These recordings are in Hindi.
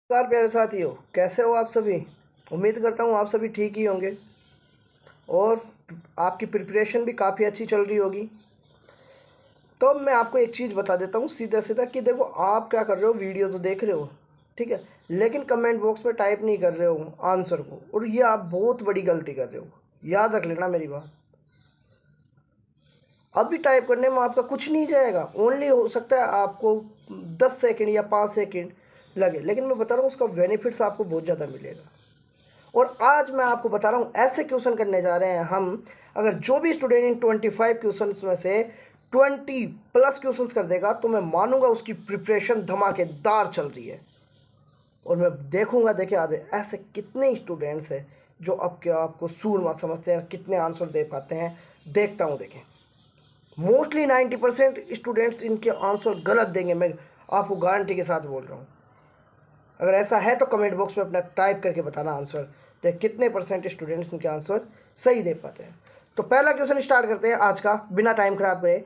नमस्कार प्यारे साथियों, कैसे हो आप सभी। उम्मीद करता हूँ आप सभी ठीक ही होंगे और आपकी प्रिपरेशन भी काफ़ी अच्छी चल रही होगी। तो मैं आपको एक चीज़ बता देता हूँ सीधा सीधा कि देखो, आप क्या कर रहे हो, वीडियो तो देख रहे हो, ठीक है, लेकिन कमेंट बॉक्स में टाइप नहीं कर रहे हो आंसर को, और ये आप बहुत बड़ी गलती कर रहे हो। याद रख लेना मेरी बात। अभी टाइप करने में आपका कुछ नहीं जाएगा, ओनली हो सकता है आपको 10 सेकेंड या 5 सेकेंड लगे, लेकिन मैं बता रहा हूँ उसका बेनिफिट्स आपको बहुत ज़्यादा मिलेगा। और आज मैं आपको बता रहा हूँ ऐसे क्वेश्चन करने जा रहे हैं हम। अगर जो भी स्टूडेंट इन 25 क्वेश्चन में से 20+ क्वेश्चन कर देगा तो मैं मानूंगा उसकी प्रिपरेशन धमाकेदार चल रही है। और मैं देखूंगा, देखिए आज ऐसे कितने स्टूडेंट्स हैं जो अब क्या आपको सूरमा समझते हैं, कितने आंसर दे पाते हैं। देखता हूँ, देखें, मोस्टली 90% स्टूडेंट्स इनके आंसर गलत देंगे, मैं आपको गारंटी के साथ बोल रहा हूँ। अगर ऐसा है तो कमेंट बॉक्स में अपना टाइप करके बताना आंसर, तो कितने परसेंट स्टूडेंट्स इनके आंसर सही दे पाते हैं। तो पहला क्वेश्चन स्टार्ट करते हैं आज का, बिना टाइम खराब करे।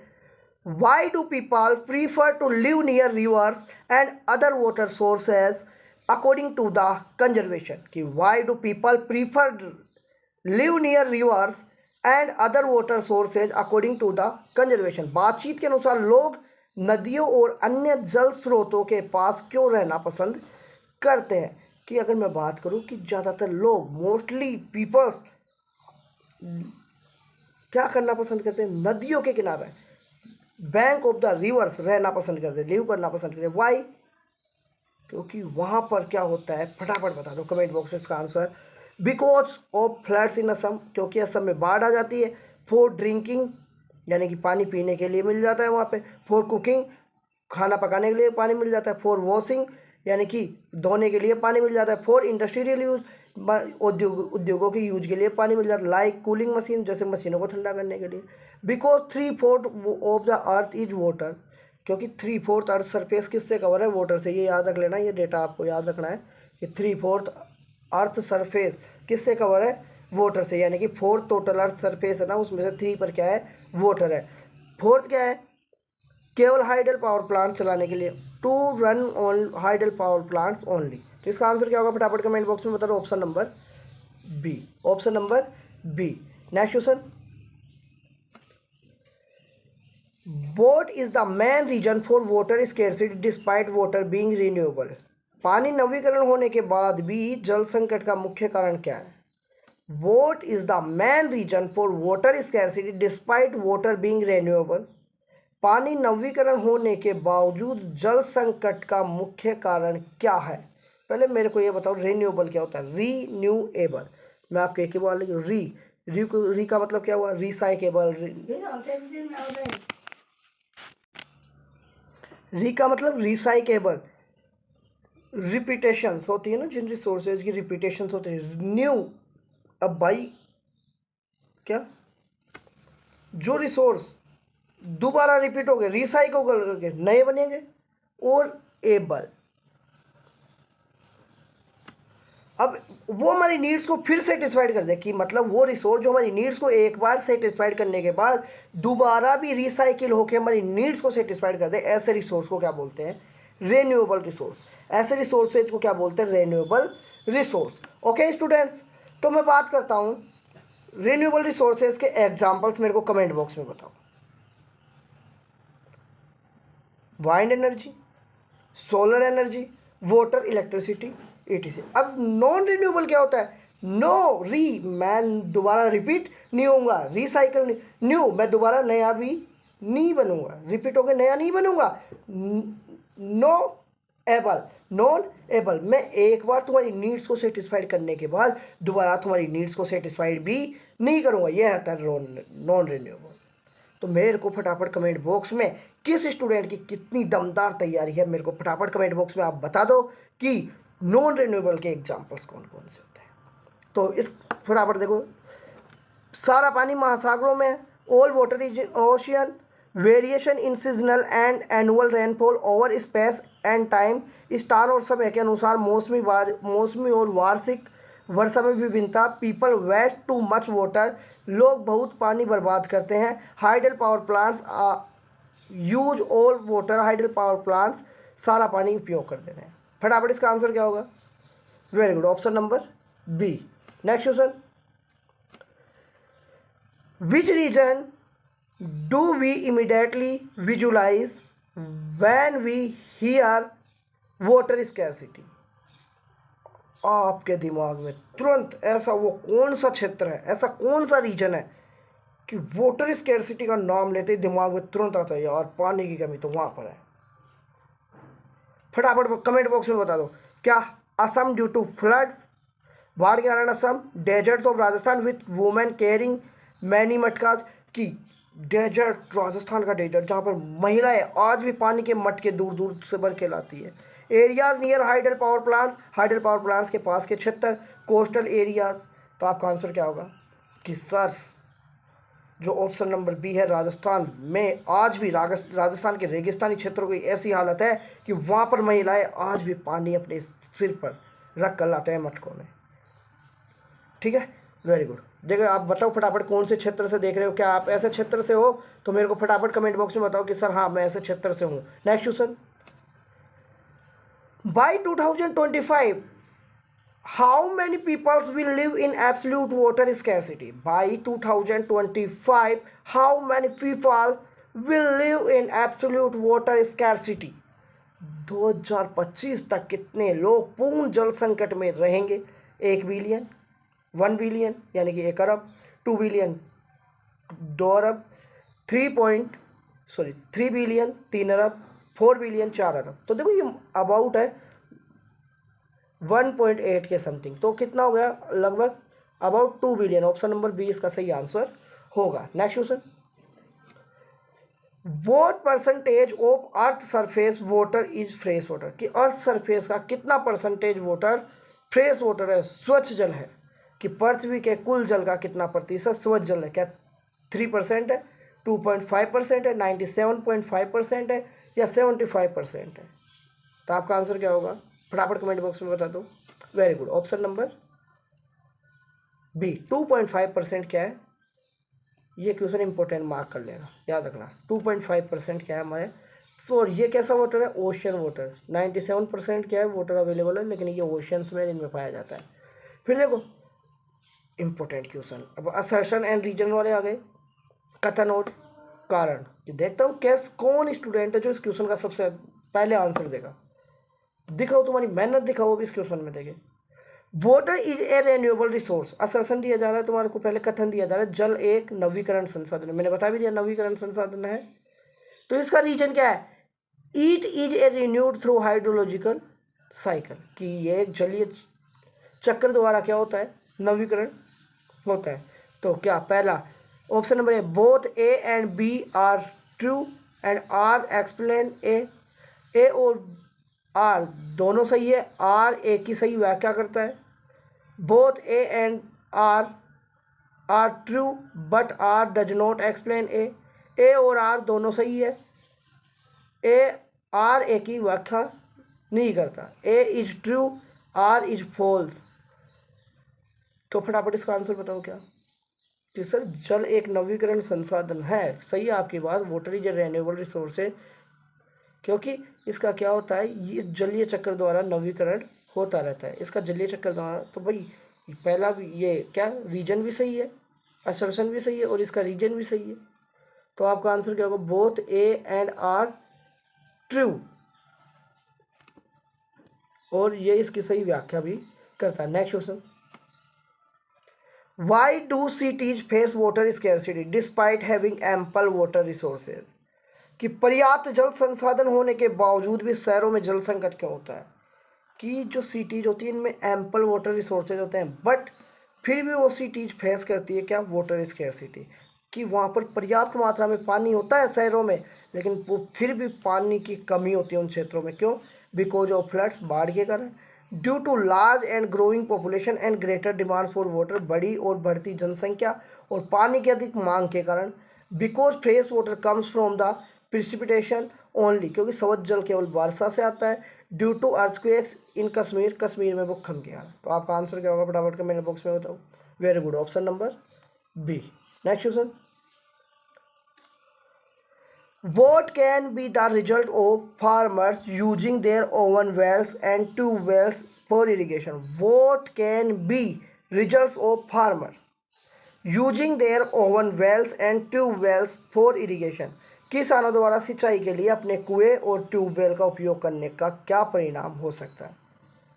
Why do people prefer to live near rivers and other water sources according to the conservation. कि why do people prefer live near rivers and other water sources according to the conservation. बातचीत के अनुसार लोग नदियों और अन्य जल स्रोतों के पास क्यों रहना पसंद करते हैं। कि अगर मैं बात करूं कि ज़्यादातर लोग, मोस्टली पीपल्स, क्या करना पसंद करते हैं, नदियों के किनारे, बैंक ऑफ द रिवर्स रहना पसंद करते हैं, लिव करना पसंद करते हैं। वाई? क्योंकि वहां पर क्या होता है, फटाफट बता दो कमेंट बॉक्स में इसका आंसर। बिकॉज ऑफ फ्लड्स इन असम, क्योंकि असम में बाढ़ आ जाती है। फॉर ड्रिंकिंग, यानी कि पानी पीने के लिए मिल जाता है वहाँ पे। फॉर कुकिंग, खाना पकाने के लिए पानी मिल जाता है। फॉर वॉशिंग, यानी कि धोने के लिए पानी मिल जाता है। फॉर इंडस्ट्रियल यूज, उद्योगों के यूज के लिए पानी मिल जाता है। लाइक कूलिंग मशीन, जैसे मशीनों को ठंडा करने के लिए। Because 3/4 of the earth is water, क्योंकि 3/4 अर्थ सरफेस किससे कवर है, वाटर से। ये याद रख लेना, ये डेटा आपको याद रखना है कि 3/4 अर्थ सरफेस किससे कवर है, वाटर से। यानी कि 4 टोटल अर्थ सरफेस है ना, उसमें से 3 पर क्या है, वाटर है। फोर्थ क्या है, केवल हाइडल पावर प्लांट चलाने के लिए, to run on hydel power plants only. तो इसका आंसर क्या होगा, फटाफट कमेंट बॉक्स में बता दो। Option number B, option number B. Next question, What is the main reason for water scarcity despite water being renewable? पानी नवीकरण होने के बाद भी जल संकट का मुख्य कारण क्या है? What is the main reason for water scarcity despite water being renewable? पानी नवीकरण होने के बावजूद जल संकट का मुख्य कारण क्या है? पहले मेरे को ये बताओ, रिन्यूएबल क्या होता है? रीन्यूएबल, मैं आपको एक ही बार लिखूँ, री का मतलब क्या हुआ, रिसाइकेबल। री का मतलब रिसाइकेबल, रिपीटेशंस होती है ना, जिन रिसोर्सेज की रिपीटेशंस होती है। न्यू, अब भाई क्या, जो रिसोर्स दोबारा रिपीट हो गए, रिसाइकल करके नए बनेंगे। और एबल, अब वो हमारी नीड्स को फिर सेटिस्फाइड कर दे, कि मतलब वो रिसोर्स जो हमारी नीड्स को एक बार सेटिस्फाइड करने के बाद दोबारा भी रिसाइकिल होकर हमारी नीड्स को सेटिस्फाइड कर दे, ऐसे रिसोर्स को क्या बोलते हैं, रेन्यूएबल रिसोर्स। ऐसे रिसोर्सेज को क्या बोलते हैं, रेन्यूएबल रिसोर्स। ओके स्टूडेंट्स, तो मैं बात करता हूँ रेन्यूएबल रिसोर्सेज के एग्जाम्पल्स, मेरे को कमेंट बॉक्स में बताओ। Wind energy, solar energy, water, electricity, etc। अब नॉन रिन्यूएबल क्या होता है, नो री, मैं दोबारा रिपीट नहीं होऊंगा, रिसाइकल नहीं, न्यू, मैं दोबारा नया भी नहीं बनूंगा, रिपीट होकर नया नहीं बनूंगा। नो एबल, नॉन एबल, मैं एक बार तुम्हारी नीड्स को सेटिस्फाइड करने के बाद दोबारा तुम्हारी नीड्स को सेटिस्फाइड भी नहीं करूंगा, यह होता है नॉन रिन्यूएबल। तो मेरे को फटाफट कमेंट बॉक्स में किस स्टूडेंट की कितनी दमदार तैयारी है, मेरे को फटाफट कमेंट बॉक्स में आप बता दो कि नॉन रिन्यूएबल के एग्जांपल्स कौन कौन से होते हैं। तो इस फटाफट देखो, सारा पानी महासागरों में, all water is ocean, variation in seasonal and annual rainfall over space and time, स्थान और समय के अनुसार मौसमी और वार्षिक वर्षा में विभिन्नता, people waste too much water, लोग बहुत पानी बर्बाद करते हैं, hydel power plants use all water, hydel power plants सारा पानी उपयोग कर देते हैं। फटाफट इसका आंसर क्या होगा? Very good, option number B. Next question, which region do we immediately visualise when we hear water scarcity? आपके दिमाग में तुरंत ऐसा वो कौन सा क्षेत्र है, ऐसा कौन सा रीजन है कि वाटर स्कैरसिटी का नाम लेते ही दिमाग में तुरंत आता है यार पानी की कमी तो वहां पर है? फटाफट कमेंट बॉक्स में बता दो। क्या असम ड्यू टू फ्लड्स, बाढ़ के कारण Assam, deserts of Rajasthan with women carrying many मटकाज, की डेजर्ट राजस्थान का डेजर्ट जहाँ पर महिलाएं आज भी पानी के मटके दूर दूर से भर के लाती है। Areas near hydel power plants के पास के क्षेत्र, कोस्टल एरियाज। तो आपका आंसर क्या होगा कि सर जो ऑप्शन नंबर बी है, राजस्थान में आज भी राजस्थान के रेगिस्तानी क्षेत्रों की ऐसी हालत है कि वहाँ पर महिलाएं आज भी पानी अपने सिर पर रख कर लाते हैं मटकों में। ठीक है, वेरी गुड। देखो आप बताओ फटाफट कौन से क्षेत्र से देख रहे हो, क्या आप ऐसे क्षेत्र से हो तो मेरे को फटाफट कमेंट बॉक्स में बताओ कि सर हाँ मैं ऐसे क्षेत्र से हूँ। Next question, by 2025 how many peoples will live in absolute water scarcity? By 2025 how many people will live in absolute water scarcity? 2025 तक कितने लोग पूर्ण जल संकट में रहेंगे? 1 बिलियन, 1 बिलियन यानी कि 1 अरब, 2 बिलियन 2 अरब, 3 बिलियन 3 अरब, 4 बिलियन 4 अरब। तो देखो ये अबाउट है 1.8 के समथिंग, तो कितना हो गया लगभग about 2 billion. Option number B इसका सही आंसर होगा। Next question, what percentage of earth surface water is fresh water? कि अर्थ सरफेस का कितना परसेंटेज वाटर फ्रेश वाटर है, स्वच्छ जल है? कि पृथ्वी के कुल जल का कितना प्रतिशत स्वच्छ जल है? क्या 3% है, 2.5% है, 97.5% है या 75% है? तो आपका आंसर क्या होगा फटाफट कमेंट बॉक्स में बता दो। Very good, option number B 2.5% क्या है? ये क्वेश्चन इंपॉर्टेंट मार्क कर लेना, याद रखना 2.5% क्या है हमारे। सो ये कैसा वाटर है? Ocean water. 97% क्या है वाटर अवेलेबल है, लेकिन ये ओशियंस में इनमें पाया जाता है। फिर देखो इंपॉर्टेंट क्वेश्चन, अब असर्शन एंड रीजन वाले आ गए, कथन और कारण। देखता हूँ कैस कौन स्टूडेंट है जो इस क्वेश्चन का सबसे पहले आंसर देगा। दिखाओ तुम्हारी मेहनत दिखाओ भी इस क्वेश्चन में। देखे water is a renewable resource, assertion दिया जा रहा है तुम्हारे को, पहले कथन दिया जा रहा है जल एक नवीकरण संसाधन है, मैंने बता भी दिया नवीकरण संसाधन है। तो इसका रीजन क्या है? It is a renewed through hydrological cycle, कि ये एक जलीय चक्र द्वारा क्या होता है? नवीकरण होता है। तो क्या पहला option number A, both A and B are true and R explain A और आर दोनों सही है, आर ए की सही व्याख्या करता है। Both A and R true but R does not explain A और आर दोनों सही है, आर ए की व्याख्या नहीं करता। A is true, R is false. तो फटाफट इसका आंसर बताओ क्या? कि सर जल एक नवीकरण संसाधन है, सही है आपकी बात, water is a renewable resource है, क्योंकि इसका क्या होता है ये जलीय चक्र द्वारा नवीकरण होता रहता है, इसका जलीय चक्र द्वारा। तो भाई पहला भी ये क्या रीजन भी सही है, असर्शन भी सही है और इसका रीजन भी सही है। तो आपका आंसर क्या होगा? Both A and R true, और ये इसकी सही व्याख्या भी करता है। Next question, why do cities face water scarcity despite having ample water resources? कि पर्याप्त जल संसाधन होने के बावजूद भी शहरों में जल संकट क्यों होता है? कि जो सिटीज होती है इनमें एम्पल वाटर रिसोर्सेज होते हैं, बट फिर भी वो सिटीज फेस करती है क्या? Water scarcity. कि वहाँ पर पर्याप्त मात्रा में पानी होता है शहरों में, लेकिन वो फिर भी पानी की कमी होती है उन क्षेत्रों में। क्यों? बिकॉज ऑफ फ्लड्स, बाढ़ के कारण, due to large and growing population and greater demand for water, बड़ी और बढ़ती जनसंख्या और पानी की अधिक मांग के कारण। Because fresh water comes from the precipitation only, क्योंकि स्वच्छ जल केवल वर्षा से आता है। ड्यू टू अर्थक्वेक्स इन कश्मीर, कश्मीर में भूकंप के कारण। तो आपका आंसर क्या होगा फटाफट कमेंट बॉक्स में बताओ। Very good, option number B. Next question, What can be the result of farmers using their own wells and tube wells for irrigation? What can be results of farmers using their own wells and tube wells for irrigation? किसानों द्वारा सिंचाई के लिए अपने कुएं और ट्यूबवेल का उपयोग करने का क्या परिणाम हो सकता है?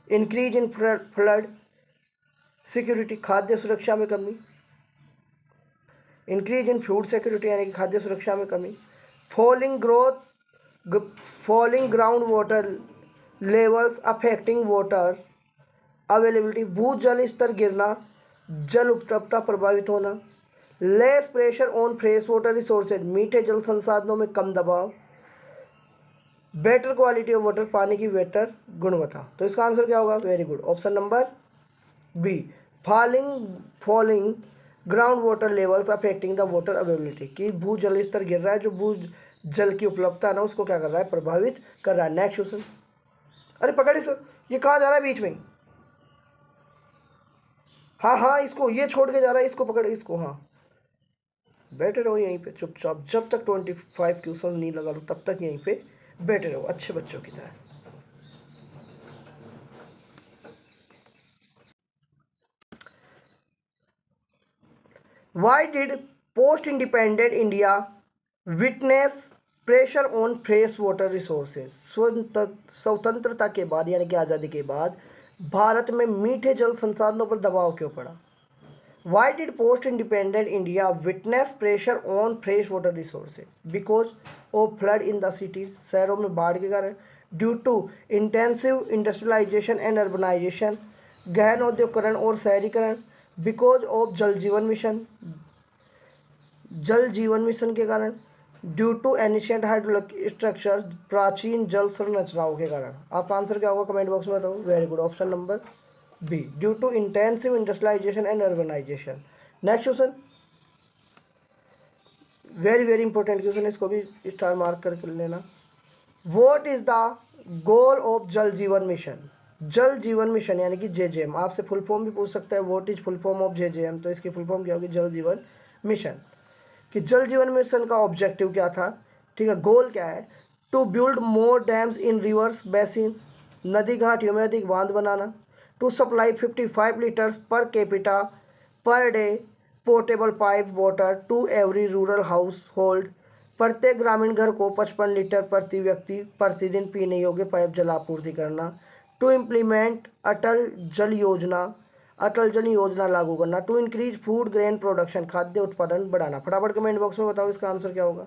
इंक्रीज इन फ्लड सिक्योरिटी, खाद्य सुरक्षा में कमी। इंक्रीज इन फूड सिक्योरिटी यानी कि खाद्य सुरक्षा में कमी। Falling ground water levels affecting water availability, भूजल स्तर गिरना, जल उपलब्धता प्रभावित होना। Less pressure on fresh water resources, मीठे जल संसाधनों में कम दबाव। बेटर क्वालिटी ऑफ वाटर, पानी की बेहतर गुणवत्ता। तो इसका आंसर क्या होगा? Very good, option number B, falling ground water levels affecting the water availability, कि भूजल स्तर गिर रहा है, जो भूजल की उपलब्धता है ना उसको क्या कर रहा है? प्रभावित कर रहा है। Next question. अरे पकड़ इस, ये कहाँ जा रहा है बीच में? हाँ हाँ, इसको ये छोड़ के जा रहा है, इसको पकड़, इसको। हाँ, बैठे रहो यहीं पे चुपचाप, जब तक 25 क्वेश्चन नहीं लगा लो तब तक यहीं पे बैठे रहो अच्छे बच्चों की तरह। Why did post-independent India witness pressure on fresh water resources? स्वतंत्रता के बाद यानी कि आज़ादी के बाद भारत में मीठे जल संसाधनों पर दबाव क्यों पड़ा? Why did post-independent India witness pressure on fresh water resources? Because of flood in the cities, शहरों में बाढ़ के कारण। Due to intensive industrialization and urbanization, गहन औद्योगिकरण और शहरीकरण। Because of Jal Jeevan mission के कारण। Due to ancient hydraulic structure, प्राचीन जल संरचनाओं के कारण। आपका आंसर क्या होगा? कमेंट बॉक्स में बताओ। Very good, option number B, due to intensive industrialisation and urbanisation. Next question, very very important question, इसको भी स्टार मार्क करके लेना। What is the goal of Jal Jeevan mission? जल जीवन मिशन यानी कि JJM, आपसे फुल फॉर्म भी पूछ सकता है, what is full form of JJM, तो इसकी फुल फॉर्म क्या होगी? जल जीवन मिशन। कि जल जीवन मिशन का ऑब्जेक्टिव क्या था? ठीक है, गोल क्या है? To build more dams in rivers basins, नदी घाटियों में अधिक बांध बनाना। To supply 55 litres per capita per day portable pipe water to every rural household, प्रत्येक ग्रामीण घर को 55 लीटर प्रति व्यक्ति प्रतिदिन पीने योग्य पाइप जल आपूर्ति करना। टू इम्प्लीमेंट अटल जल योजना लागू करना। To increase food grain production, खाद्य उत्पादन बढ़ाना। फटाफट कमेंट बॉक्स में बताओ इसका आंसर क्या होगा?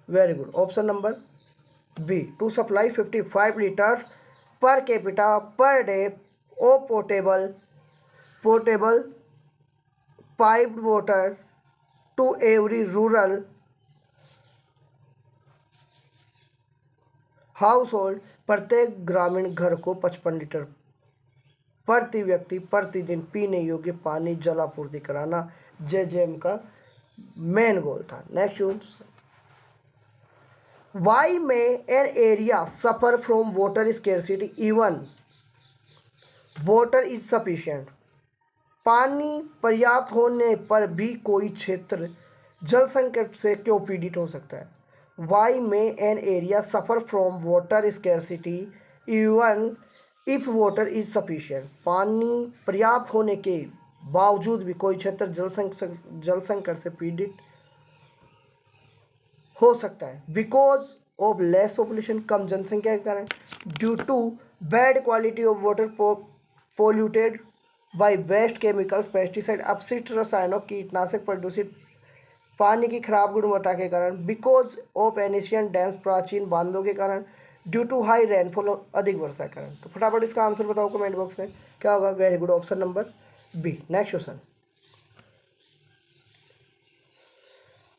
Very good, option number B, to supply 55 litres per capita per day of portable piped water to every rural household, प्रत्येक ग्रामीण घर को 55 लीटर प्रति व्यक्ति प्रतिदिन पीने योग्य पानी जल आपूर्ति कराना JJM का मेन गोल था। नेक्स्ट, वाई में an area suffer from water scarcity even water is sufficient, पानी पर्याप्त होने पर भी कोई क्षेत्र जल संकट से क्यों पीड़ित हो सकता है? वाई में an area suffer from water scarcity even if water is sufficient, पानी पर्याप्त होने के बावजूद भी कोई क्षेत्र जल संकट से पीड़ित हो सकता है। बिकॉज ऑफ लेस पॉपुलेशन, कम जनसंख्या के कारण। Due to bad quality of water polluted by waste chemicals pesticide, अपशिष्ट रसायनों कीटनाशक प्रदूषित पानी की खराब गुणवत्ता के कारण। बिकॉज ऑफ एनिशियंट डैम्स, प्राचीन बांधों के कारण। ड्यू टू हाई रेनफॉल, अधिक वर्षा के कारण। तो फटाफट इसका आंसर बताओ कमेंट बॉक्स में क्या होगा? Very good, option number B. Next question,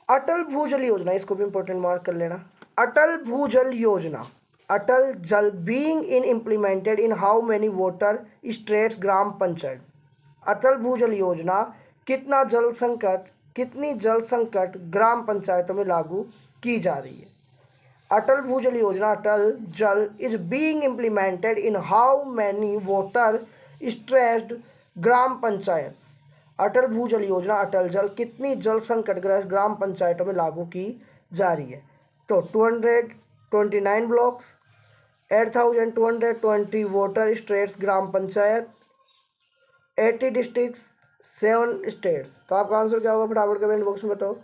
Atal भूजल योजना, इसको भी इंपॉर्टेंट मार्क कर लेना। अटल भूजल योजना, अटल जल being in implemented in how many water states ग्राम पंचायत। अटल भूजल योजना कितनी जल संकट ग्राम पंचायतों में लागू की जा रही है? अटल भूजल योजना, Atal Jal is being implemented in how many water stressed gram panchayat. Atal भूजल योजना, अटल जल कितनी जल संकटग्रस्त ग्राम पंचायतों में लागू की जा रही है? तो 229 ब्लॉक्स, 8220 वाटर स्टेट्स ग्राम पंचायत, 80 डिस्ट्रिक्ट्स, 7 स्टेट्स। तो आपका आंसर क्या होगा फटाफट कमेंट बॉक्स में बताओ।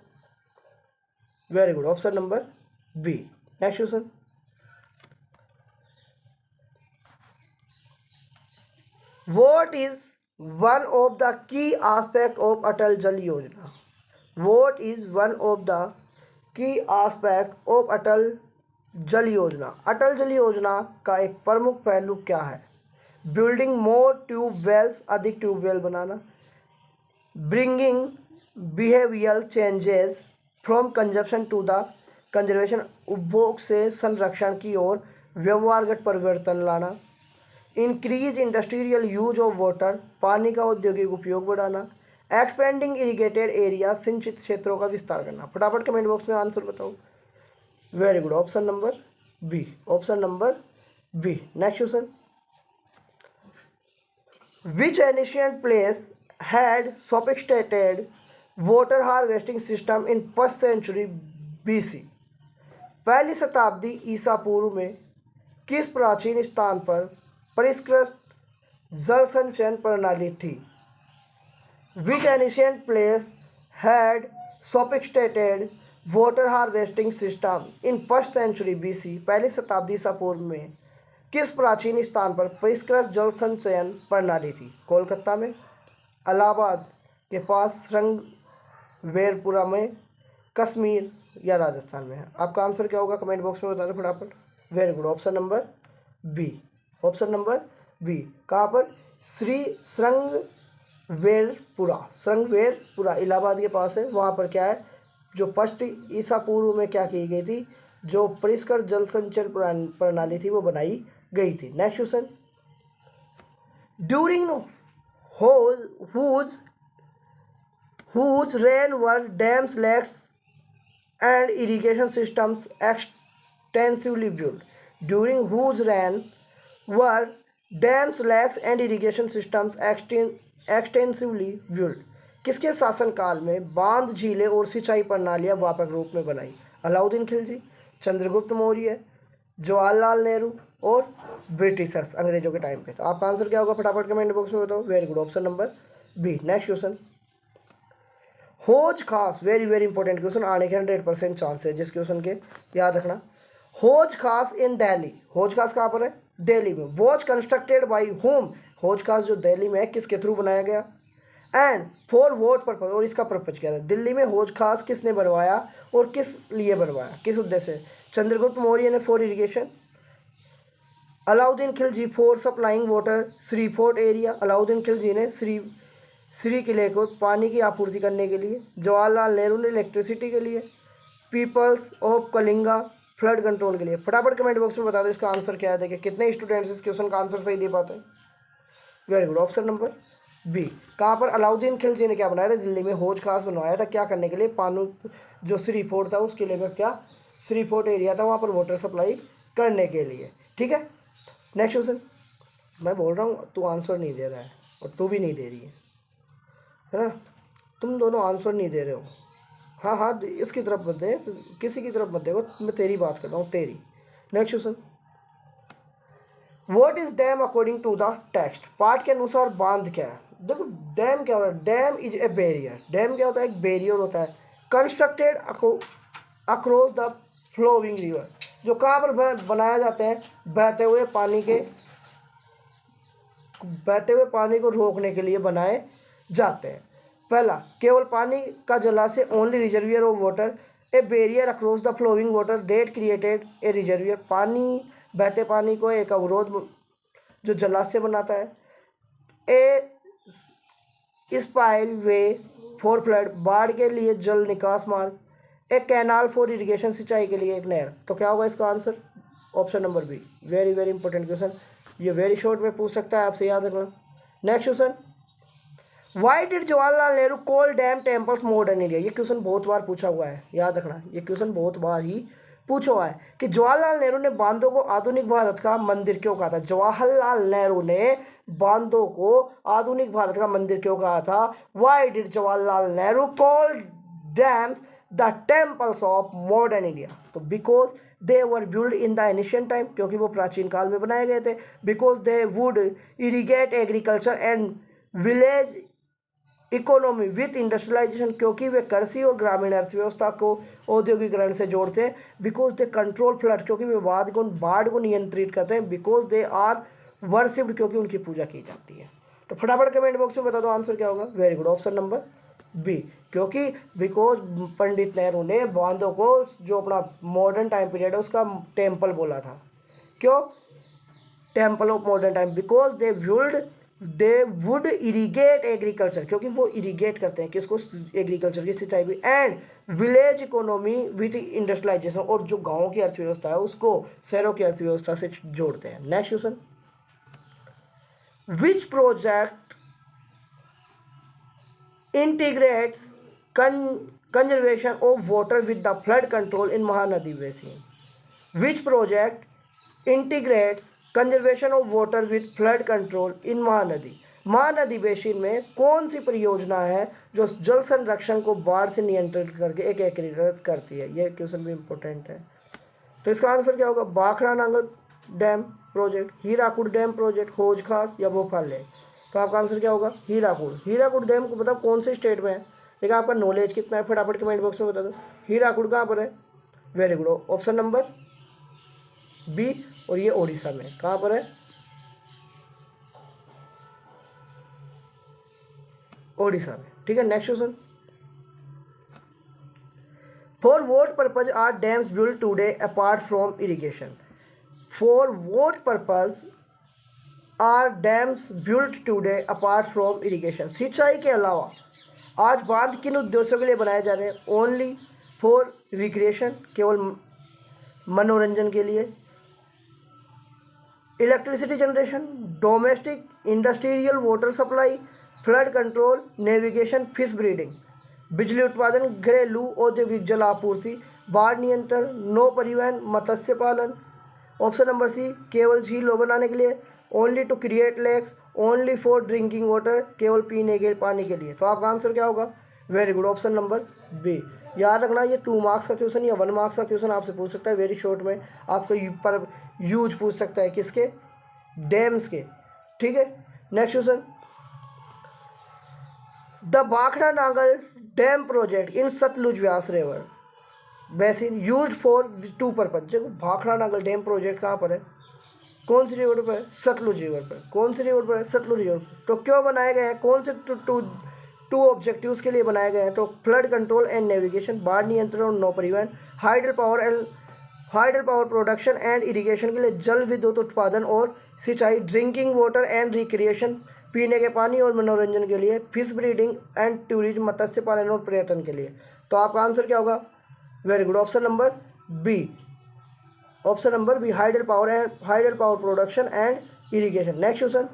Very good, option number B. Next question, what is one of the key aspect of Atal Jal Yojana? What is one of the key aspect of Atal Jal Yojana? Atal Jal योजना का एक प्रमुख पहलू क्या है? बिल्डिंग मोर ट्यूबवेल्स, अधिक ट्यूबवेल बनाना, bringing behavioural changes from consumption to the conservation, उपभोग से संरक्षण की ओर व्यवहारगत परिवर्तन लाना, increase industrial use of water, पानी का औद्योगिक उपयोग बढ़ाना, एक्सपेंडिंग इरिगेटेड एरिया, सिंचित क्षेत्रों का विस्तार करना। फटाफट कमेंट बॉक्स में आंसर बताओ। Very good, option number B. Option number B. Next question, which ancient place had sophisticated water harvesting system in 1st century BC? पहली शताब्दी ईसा पूर्व में किस प्राचीन स्थान पर परिष्कृत जल संचयन प्रणाली थी? Which ancient place had sophisticated water harvesting system in 1st century BC? पहली शताब्दी ईसा पूर्व में किस प्राचीन स्थान पर परिष्कृत जल संचयन प्रणाली थी? कोलकाता में, इलाहाबाद के पास, श्रृंगवेरपुरा में, कश्मीर या राजस्थान में है? आपका आंसर क्या होगा कमेंट बॉक्स में बता दो फटाफट। Very good, option number B. Option number B. कहाँ पर? श्रृंगवेरपुरा। श्रृंगवेरपुरा इलाहाबाद के पास है। वहाँ पर क्या है, जो फर्स्ट ईसा पूर्व में क्या की गई थी, जो परिष्कृत जल संचयन प्रणाली थी वो बनाई गई थी। Next question, during whose reign were dams, lakes and irrigation systems extensively built? During whose reign were dams, lakes and irrigation systems extensively built? किसके शासनकाल में बांध, झीलें और सिंचाई प्रणालियां व्यापक रूप में बनाई? अलाउद्दीन खिलजी, चंद्रगुप्त मौर्य, जवाहरलाल नेहरू और ब्रिटिशर्स अंग्रेजों के टाइम पे। तो आपका आंसर क्या होगा फटाफट कमेंट बॉक्स में बताओ। Very good, option number B. Next question, Hauz Khas, very very important question, आने के 100% चांस है जिस क्वेश्चन के, याद रखना। हौज खास इन दिल्ली, हौज खास कहाँ पर है? दिल्ली में। वॉज कंस्ट्रक्टेड बाई होम, हौज खास जो दिल्ली में है किसके थ्रू बनाया गया? एंड फॉर वॉट पर्पज, और इसका पर्पज क्या था? दिल्ली में हौज खास किसने बनवाया और किस लिए बनवाया, किस उद्देश्य से? चंद्रगुप्त मौर्य ने for irrigation, Alauddin Khilji for supplying water Shri fort area, Alauddin Khilji ने श्री किले को पानी की आपूर्ति करने के लिए, जवाहरलाल नेहरू ने इलेक्ट्रिसिटी के लिए, peoples of Kalinga flood control के लिए। फटाफट कमेंट बॉक्स में बता दो इसका आंसर क्या है। देखिए कितने स्टूडेंट्स इस क्वेश्चन का आंसर सही दे पाते हैं। Very good, option number B. कहाँ पर? अलाउद्दीन खिलजी ने क्या बनाया था? दिल्ली में हौज खास बनवाया था। क्या करने के लिए? पानी जो श्री फोर्ट था उस किले में, क्या श्री फोर्ट एरिया था वहाँ पर वाटर सप्लाई करने के लिए। ठीक है, नेक्स्ट क्वेश्चन। मैं बोल रहा हूँ तू आंसर नहीं दे रहा है और तू भी नहीं दे रही है ना, तुम दोनों आंसर नहीं दे रहे हो। हाँ हाँ, इसकी तरफ मत दे, किसी की तरफ मत देखो, मैं तेरी बात कर रहा हूँ, तेरी। Next question, what is dam according to the text? पाठ के अनुसार बांध क्या है? देखो डैम क्या होता है? Dam is a barrier. Dam क्या होता है? एक बैरियर होता है, constructed across the flowing river, जो कहाँ पर बनाया जाते हैं? बहते हुए पानी को रोकने के लिए बनाए जाते हैं। पहला, केवल पानी का जलाशय, only reservoir of water, a barrier across the flowing water that created a reservoir, पानी बहते पानी को एक अवरोध जो जलाशय बनाता है, ए स्पाइल वे फॉर फ्लड, बाढ़ के लिए जल निकास मार्ग, एक कैनाल फॉर इरिगेशन, सिंचाई के लिए एक नहर। तो क्या होगा इसका answer? Option number B. Very very important question, ये वेरी शॉर्ट में पूछ सकता है आपसे, याद रखना। Next question, why did Jawaharlal Nehru call dam temples modern India? ये क्वेश्चन बहुत बार पूछा हुआ है, याद रखना, ये क्वेश्चन बहुत बार ही पूछा हुआ है कि जवाहरलाल नेहरू ने बांधों को आधुनिक भारत का मंदिर क्यों कहा था? जवाहरलाल नेहरू ने बांधों को आधुनिक भारत का मंदिर क्यों कहा था? Why did Jawaharlal Nehru call dams the temples of modern India? तो because they were build in the ancient time, क्योंकि वो प्राचीन काल में बनाए गए थे. Because they would irrigate agriculture and village economy with industrialisation, क्योंकि वे कृषि और ग्रामीण अर्थव्यवस्था को औद्योगिकरण से जोड़ते हैं. बिकॉज दे कंट्रोल फ्लड, क्योंकि वे बाढ़ को नियंत्रित करते हैं. बिकॉज दे आर वर्शिप्ड, क्योंकि उनकी पूजा की जाती है. तो फटाफट कमेंट बॉक्स में बता दो आंसर क्या होगा. Very good, option number B. क्योंकि बिकॉज पंडित नेहरू ने बांधों को जो अपना मॉडर्न टाइम पीरियड है उसका टेम्पल बोला था. क्यों temple of modern time? Because they would irrigate agriculture, क्योंकि वो इरीगेट करते हैं किसको? एग्रीकल्चर की सिंचाई भी. And village economy with industrialisation, और जो गाँव की अर्थव्यवस्था है उसको शहरों की अर्थव्यवस्था से जोड़ते हैं. Next question, which project integrates conservation of water with the flood control in Mahanadi Basin? Which project integrates conservation of water with flood control in Mahanadi? Mahanadi basin में कौन सी परियोजना है जो जल संरक्षण को बाढ़ से नियंत्रित करके एक एकीकृत करती है? ये क्वेश्चन भी इंपॉर्टेंट है. तो इसका आंसर क्या होगा? Bhakra Nangal dam project, Hirakud dam project, हौज खास या भोपाल लेक. तो आपका आंसर क्या होगा? हीराकुड. हीराकुड डैम को बताओ कौन से स्टेट में है? देखिए आपका नॉलेज कितना है, फटाफट कमेंट बॉक्स में बता दो. हीराकुड कहाँ पर है? Very good, option number B. और ये ओडिशा में कहाँ पर है? ओडिशा में. ठीक है, next question, for what purpose are dams build today apart from irrigation? For what purpose are dams built today apart from irrigation? सिंचाई के अलावा आज बांध किन उद्देश्यों के लिए बनाए जा रहे हैं? ओनली फॉर रिक्रिएशन, केवल मनोरंजन के लिए. Electricity generation, domestic industrial water supply, flood control, navigation, fish breeding. बिजली उत्पादन, घरेलू औद्योगिक जल आपूर्ति, बाढ़ नियंत्रण, नौ परिवहन, मत्स्य पालन. ऑप्शन नंबर सी, केवल झील बनाने के लिए, only to create lakes, only for drinking water, केवल पीने के पानी के लिए. तो आपका आंसर क्या होगा? Very good, option number B. याद रखना ये 2 मार्क्स का क्वेश्चन या 1 मार्क्स का क्वेश्चन आपसे पूछ सकता है. वेरी शॉर्ट में आपको पर यूज पूछ सकता है किसके? डैम्स के. ठीक है, next question, the Bhakra Nangal dam project in Sutlej Beas river basin use for 2 purpose. देखो भाखड़ा नांगल डैम प्रोजेक्ट कहाँ पर है? कौन सी रिवर पर है? सतलुज रिवर पर. कौन सी रिवर पर है? सतलुज रिवर पर. तो क्यों बनाए गए हैं? कौन से टू ऑब्जेक्टिव्स के लिए बनाए गए हैं? तो फ्लड कंट्रोल एंड नेविगेशन, बाढ़ नियंत्रण और नौ परिवहन, hydel power production and irrigation के लिए, जल विद्युत उत्पादन और सिंचाई, ड्रिंकिंग वाटर एंड रिक्रिएशन, पीने के पानी और मनोरंजन के लिए, फिश ब्रीडिंग एंड टूरिज्म, मत्स्य पालन और पर्यटन के लिए. तो आपका आंसर क्या होगा? Very good, option number B. Option number B, hydel power production and irrigation. Next question,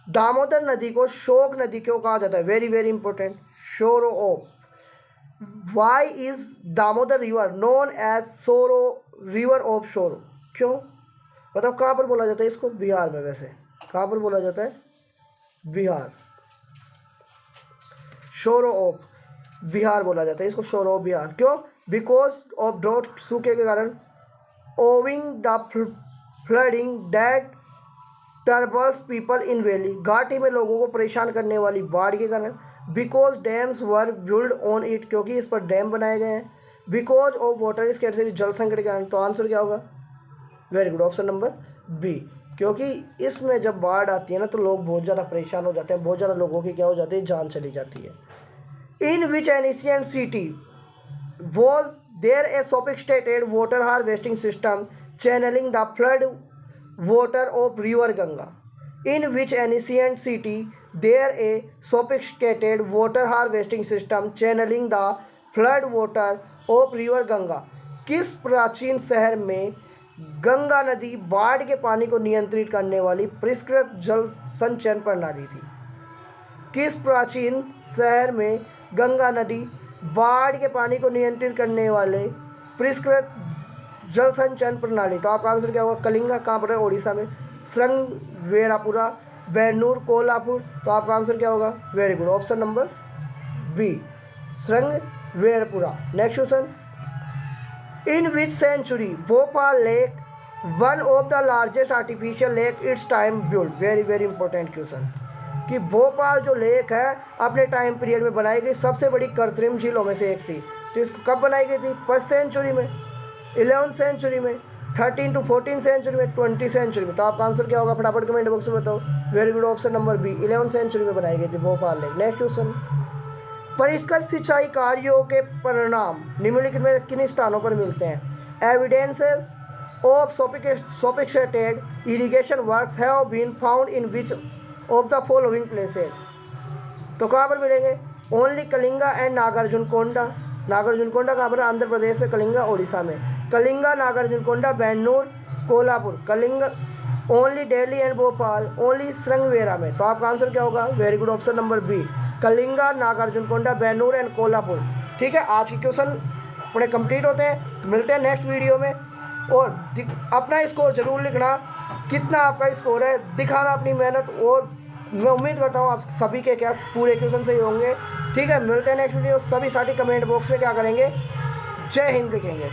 Damodar नदी को शोक नदी क्यों कहा जाता है? Very very important. Sorrow of. Why is Damodar river known as sorrow river of sorrow? क्यों बताओ? कहाँ पर बोला जाता है इसको? बिहार में. वैसे कहाँ पर बोला जाता है? बिहार. शोरो ऑफ बिहार बोला जाता है इसको, शोरो ऑफ बिहार. क्यों? बिकॉज ऑफ ड्रॉट, सूखे के कारण, owing the flooding that troubles people in valley, घाटी में लोगों को परेशान करने वाली बाढ़ के कारण, because dams were build on it, क्योंकि इस पर डैम बनाए गए हैं, बिकॉज ऑफ वाटर स्कैर्सिटी, जल संकट के कारण. तो आंसर क्या होगा? Very good, option number B. क्योंकि इसमें जब बाढ़ आती है ना तो लोग बहुत ज़्यादा परेशान हो जाते हैं, बहुत ज़्यादा लोगों की क्या हो जाती है? जान चली जाती है. In which ancient city was there a sophisticated water harvesting system channelling the flood water of river Ganga? In which ancient city there a sophisticated water harvesting system channeling the flood water of river Ganga? किस प्राचीन शहर में गंगा नदी बाढ़ के पानी को नियंत्रित करने वाली परिष्कृत जल संचयन प्रणाली थी? किस प्राचीन शहर में गंगा नदी बाढ़ के पानी को नियंत्रित करने वाले परिष्कृत जल संचयन प्रणाली? तो आपका आंसर क्या होगा? कलिंगा. कहाँ पर है? ओडिशा में. श्रृंगवेरापुरा, बेन्नूर, कोल्हापुर. तो आपका आंसर क्या होगा? Very good, option number B, Shringaverapura. Next question, in which century Bhopal lake one of the largest artificial lake its time build. Very very important question कि भोपाल जो लेक है अपने टाइम पीरियड में बनाई गई सबसे बड़ी कृत्रिम झीलों में से एक थी। तो इसको कब बनाई गई थी? 1st सेंचुरी में, 11th सेंचुरी में, 13 to 14 सेंचुरी में, 20 सेंचुरी में। तो आपका आंसर क्या होगा फटाफट कमेंट बॉक्स में बताओ। Very good, option number B 11th century में बनाई गई थी भोपाल लेक। नेक्स्ट क्वेश्चन, परिष्कृत सिंचाई कार्यों के परिणाम निम्नलिखित में किन स्थानों पर मिलते हैं? Evidences of sophisticated irrigation works have been found in which of the following places. तो कहाँ पर मिलेंगे? Only Kalinga and Nagarjunakonda. नागार्जुनकोंडा कहाँ पर? आंध्र प्रदेश में, कलिंगा उड़ीसा में। Kalinga, Nagarjunakonda, Bennur, Kolhapur. Kalinga only Delhi and Bhopal, only Shringavera में। तो आपका आंसर क्या होगा? Very good, option number B Kalinga, Nagarjunakonda, Bennur and Kolhapur. ठीक है, आज के क्वेश्चन अपने कंप्लीट होते हैं। तो मिलते हैं नेक्स्ट वीडियो में। और अपना स्कोर जरूर लिखना, कितना आपका स्कोर है, दिखाना अपनी मेहनत। और मैं उम्मीद करता हूँ आप सभी के क्या पूरे क्वेश्चन सही होंगे। ठीक है, मिलते हैं नेक्स्ट वीडियो। सभी साथी कमेंट बॉक्स में क्या करेंगे? जय हिंद लिखेंगे।